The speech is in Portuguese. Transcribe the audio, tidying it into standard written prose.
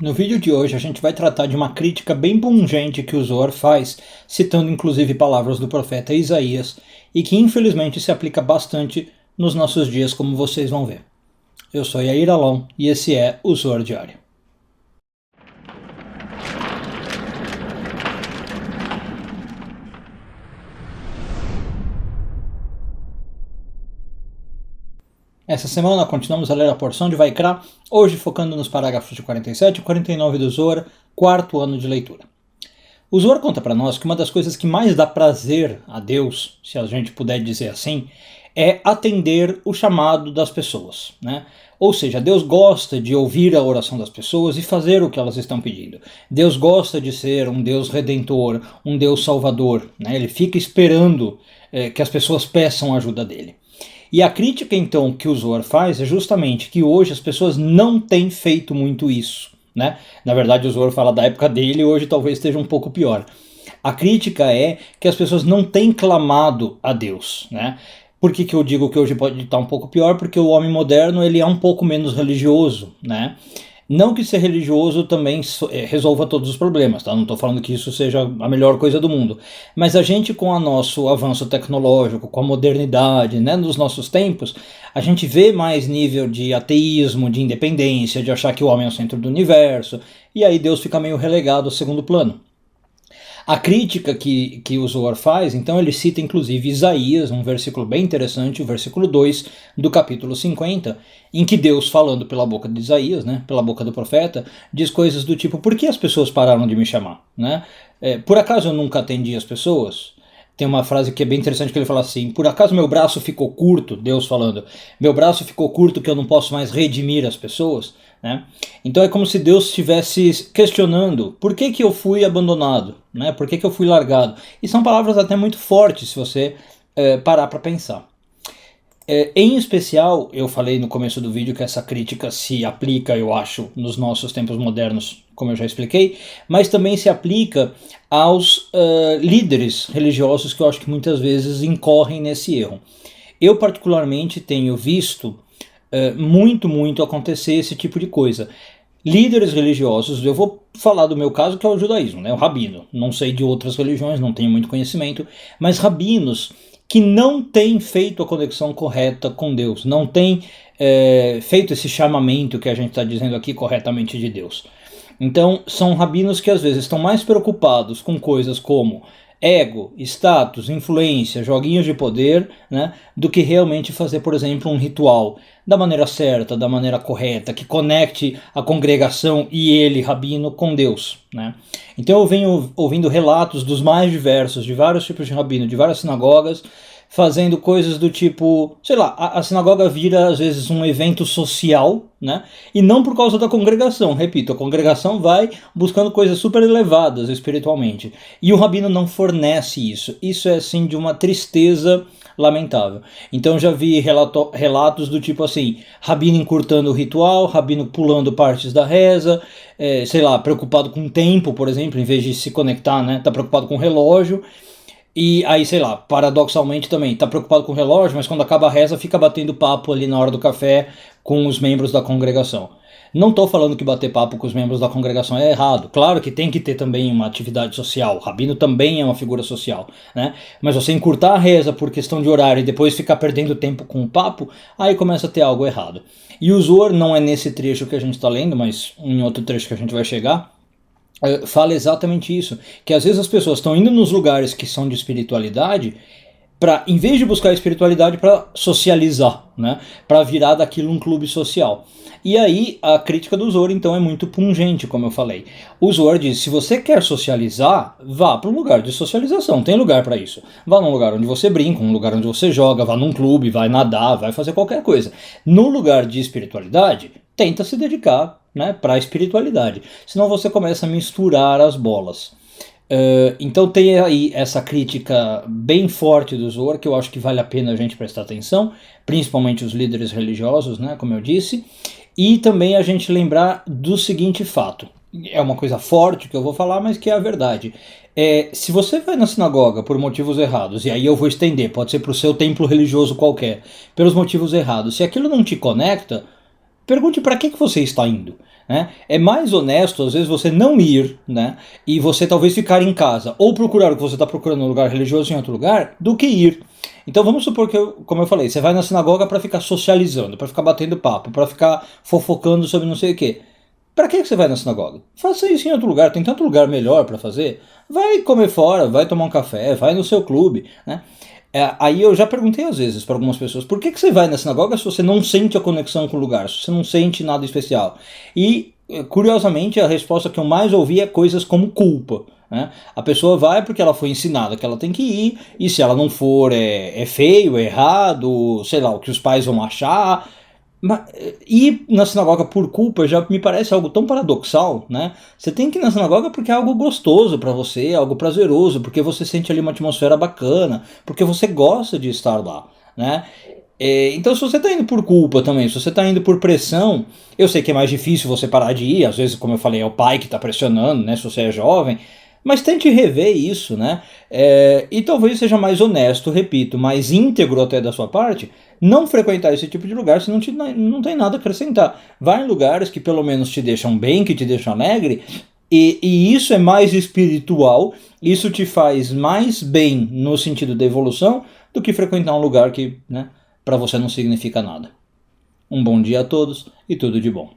No vídeo de hoje a gente vai tratar de uma crítica bem pungente que o Zohar faz, citando inclusive palavras do profeta Isaías, e que infelizmente se aplica bastante nos nossos dias, como vocês vão ver. Eu sou Yair Alon e esse é o Zohar Diário. Essa semana continuamos a ler a porção de Vaikra, hoje focando nos parágrafos de 47 e 49 do Zohar, quarto ano de leitura. O Zohar conta para nós que uma das coisas que mais dá prazer a Deus, se a gente puder dizer assim, é atender o chamado das pessoas, né? Ou seja, Deus gosta de ouvir a oração das pessoas e fazer o que elas estão pedindo. Deus gosta de ser um Deus redentor, um Deus salvador, né? Ele fica esperando que as pessoas peçam ajuda dele. E a crítica então que o Zohar faz é justamente que hoje as pessoas não têm feito muito isso, né? Na verdade o Zohar fala da época dele e hoje talvez esteja um pouco pior. A crítica é que as pessoas não têm clamado a Deus, né? Por que eu digo que hoje pode estar um pouco pior? Porque o homem moderno ele é um pouco menos religioso, né? Não que ser religioso também resolva todos os problemas, tá? Não estou falando que isso seja a melhor coisa do mundo. Mas a gente, com o nosso avanço tecnológico, com a modernidade, né, nos nossos tempos, a gente vê mais nível de ateísmo, de independência, de achar que o homem é o centro do universo, e aí Deus fica meio relegado ao segundo plano. A crítica que o Zohar faz, então ele cita inclusive Isaías, um versículo bem interessante, o versículo 2 do capítulo 50, em que Deus, falando pela boca de Isaías, né, pela boca do profeta, diz coisas do tipo: por que as pessoas pararam de me chamar? Né? Por acaso eu nunca atendi as pessoas? Tem uma frase que é bem interessante que ele fala assim: por acaso meu braço ficou curto, Deus falando, meu braço ficou curto que eu não posso mais redimir as pessoas? Né? Então é como se Deus estivesse questionando por que eu fui abandonado, né? Por que eu fui largado. E são palavras até muito fortes se você parar para pensar. Em especial, eu falei no começo do vídeo que essa crítica se aplica, eu acho, nos nossos tempos modernos, como eu já expliquei, mas também se aplica aos líderes religiosos que eu acho que muitas vezes incorrem nesse erro. Eu particularmente tenho visto muito acontecer esse tipo de coisa. Líderes religiosos, eu vou falar do meu caso que é o judaísmo, né, o rabino. Não sei de outras religiões, não tenho muito conhecimento, mas rabinos que não têm feito a conexão correta com Deus, não têm feito esse chamamento que a gente está dizendo aqui corretamente de Deus. Então são rabinos que às vezes estão mais preocupados com coisas como ego, status, influência, joguinhos de poder, né, do que realmente fazer, por exemplo, um ritual da maneira certa, da maneira correta, que conecte a congregação e ele, rabino, com Deus. Né? Então eu venho ouvindo relatos dos mais diversos, de vários tipos de rabino, de várias sinagogas, fazendo coisas do tipo, sei lá, a sinagoga vira às vezes um evento social, né? E não por causa da congregação, repito, a congregação vai buscando coisas super elevadas espiritualmente. E o rabino não fornece isso. Isso é assim de uma tristeza lamentável. Então já vi relatos do tipo assim, rabino encurtando o ritual, rabino pulando partes da reza, sei lá, preocupado com o tempo, por exemplo, em vez de se conectar, né? Tá preocupado com o relógio. E aí, sei lá, paradoxalmente também, tá preocupado com o relógio, mas quando acaba a reza fica batendo papo ali na hora do café com os membros da congregação. Não estou falando que bater papo com os membros da congregação é errado. Claro que tem que ter também uma atividade social. O rabino também é uma figura social, né? Mas você encurtar a reza por questão de horário e depois ficar perdendo tempo com o papo, aí começa a ter algo errado. E o Zohar não é nesse trecho que a gente está lendo, mas em outro trecho que a gente vai chegar, fala exatamente isso, que às vezes as pessoas estão indo nos lugares que são de espiritualidade para, em vez de buscar a espiritualidade, para socializar, né? Para virar daquilo um clube social. E aí a crítica do Zohar então é muito pungente, como eu falei. O Zohar diz: se você quer socializar, vá para um lugar de socialização, tem lugar para isso. Vá num lugar onde você brinca, um lugar onde você joga, vá num clube, vai nadar, vai fazer qualquer coisa. No lugar de espiritualidade, tenta se dedicar, né, para a espiritualidade. Senão você começa a misturar as bolas. Então tem aí essa crítica bem forte do Zohar, que eu acho que vale a pena a gente prestar atenção, principalmente os líderes religiosos, né, como eu disse, e também a gente lembrar do seguinte fato. É uma coisa forte que eu vou falar, mas que é a verdade. Se você vai na sinagoga por motivos errados, e aí eu vou estender, pode ser para o seu templo religioso qualquer, pelos motivos errados, se aquilo não te conecta, pergunte para que você está indo. né? É mais honesto, às vezes, você não ir, né? E você talvez ficar em casa, ou procurar o que você está procurando no lugar religioso em outro lugar, do que ir. Então vamos supor que, como eu falei, você vai na sinagoga para ficar socializando, para ficar batendo papo, para ficar fofocando sobre não sei o quê. Para que você vai na sinagoga? Faça isso em outro lugar, tem tanto lugar melhor para fazer. Vai comer fora, vai tomar um café, vai no seu clube, né? Aí eu já perguntei às vezes para algumas pessoas, por que você vai na sinagoga se você não sente a conexão com o lugar, se você não sente nada especial? E, curiosamente, a resposta que eu mais ouvi é coisas como culpa, né? A pessoa vai porque ela foi ensinada que ela tem que ir, e se ela não for é feio, é errado, sei lá, o que os pais vão achar. Ir na sinagoga por culpa já me parece algo tão paradoxal, né? Você tem que ir na sinagoga porque é algo gostoso para você, algo prazeroso, porque você sente ali uma atmosfera bacana, porque você gosta de estar lá, né? Então se você está indo por culpa também, se você está indo por pressão, eu sei que é mais difícil você parar de ir, às vezes, como eu falei, é o pai que está pressionando, né? Se você é jovem, mas tente rever isso, né? E talvez seja mais honesto, repito, mais íntegro até da sua parte, não frequentar esse tipo de lugar se não tem nada a acrescentar. Vai em lugares que pelo menos te deixam bem, que te deixam alegre, e isso é mais espiritual, isso te faz mais bem no sentido da evolução do que frequentar um lugar que, né, para você não significa nada. Um bom dia a todos e tudo de bom.